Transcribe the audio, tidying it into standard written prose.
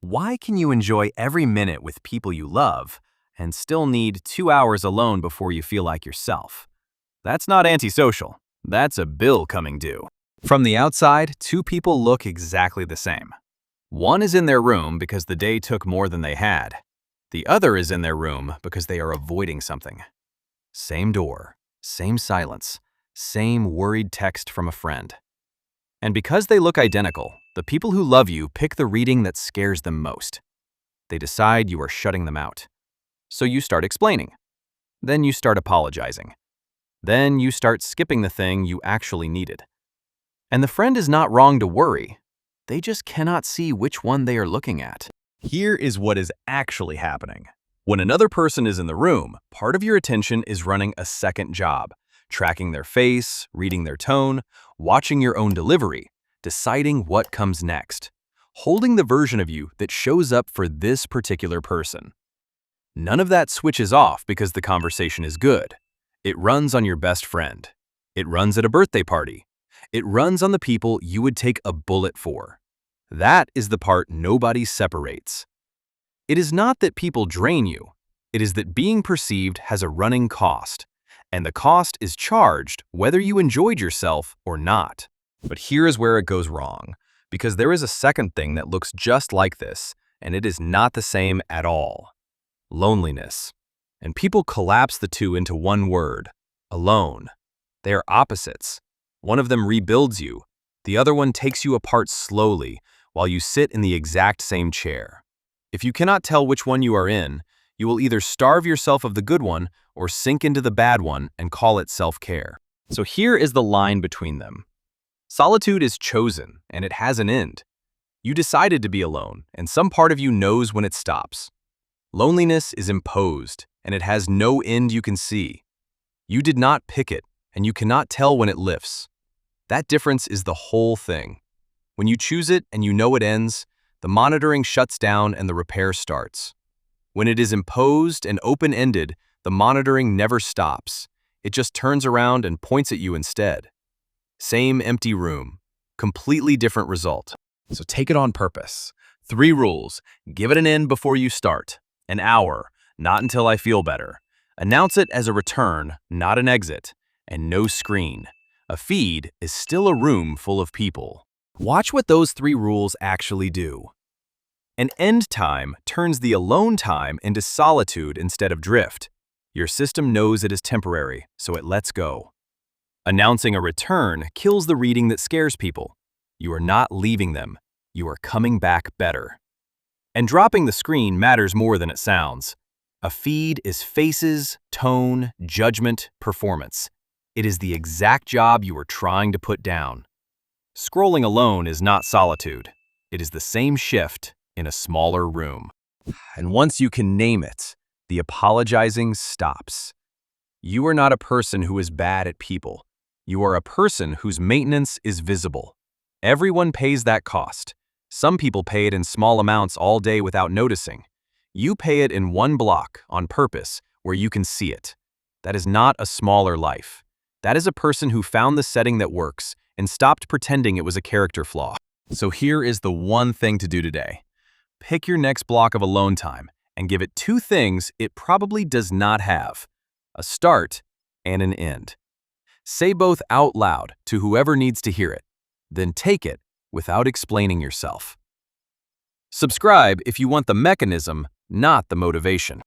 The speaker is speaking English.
Why can you enjoy every minute with people you love and still need 2 hours alone before you feel like yourself? That's not antisocial. That's a bill coming due. From the outside, two people look exactly the same. One is in their room because the day took more than they had. The other is in their room because they are avoiding something. Same door, same silence, same worried text from a friend. And because they look identical, the people who love you pick the reading that scares them most. They decide you are shutting them out. So you start explaining. Then you start apologizing. Then you start skipping the thing you actually needed. And the friend is not wrong to worry. They just cannot see which one they are looking at. Here is what is actually happening. When another person is in the room, part of your attention is running a second job, tracking their face, reading their tone, watching your own delivery, deciding what comes next, holding the version of you that shows up for this particular person. None of that switches off because the conversation is good. It runs on your best friend. It runs at a birthday party. It runs on the people you would take a bullet for. That is the part nobody separates. It is not that people drain you. It is that being perceived has a running cost, and the cost is charged whether you enjoyed yourself or not. But here is where it goes wrong, because there is a second thing that looks just like this, and it is not the same at all. Loneliness. And people collapse the two into one word, alone. They are opposites. One of them rebuilds you. The other one takes you apart slowly while you sit in the exact same chair. If you cannot tell which one you are in, you will either starve yourself of the good one or sink into the bad one and call it self-care. So here is the line between them. Solitude is chosen, and it has an end. You decided to be alone, and some part of you knows when it stops. Loneliness is imposed, and it has no end you can see. You did not pick it, and you cannot tell when it lifts. That difference is the whole thing. When you choose it and you know it ends, the monitoring shuts down and the repair starts. When it is imposed and open-ended, the monitoring never stops. It just turns around and points at you instead. Same empty room, completely different result. So take it on purpose. 3 rules. Give it an end before you start. An hour, not until I feel better. Announce it as a return, not an exit. And no screen. A feed is still a room full of people. Watch what those 3 rules actually do. An end time turns the alone time into solitude instead of drift. Your system knows it is temporary, so it lets go. Announcing a return kills the reading that scares people. You are not leaving them. You are coming back better. And dropping the screen matters more than it sounds. A feed is faces, tone, judgment, performance. It is the exact job you are trying to put down. Scrolling alone is not solitude. It is the same shift in a smaller room. And once you can name it, the apologizing stops. You are not a person who is bad at people. You are a person whose maintenance is visible. Everyone pays that cost. Some people pay it in small amounts all day without noticing. You pay it in one block on purpose where you can see it. That is not a smaller life. That is a person who found the setting that works and stopped pretending it was a character flaw. So here is the one thing to do today. Pick your next block of alone time and give it 2 things it probably does not have: a start and an end. Say both out loud to whoever needs to hear it, then take it without explaining yourself. Subscribe if you want the mechanism, not the motivation.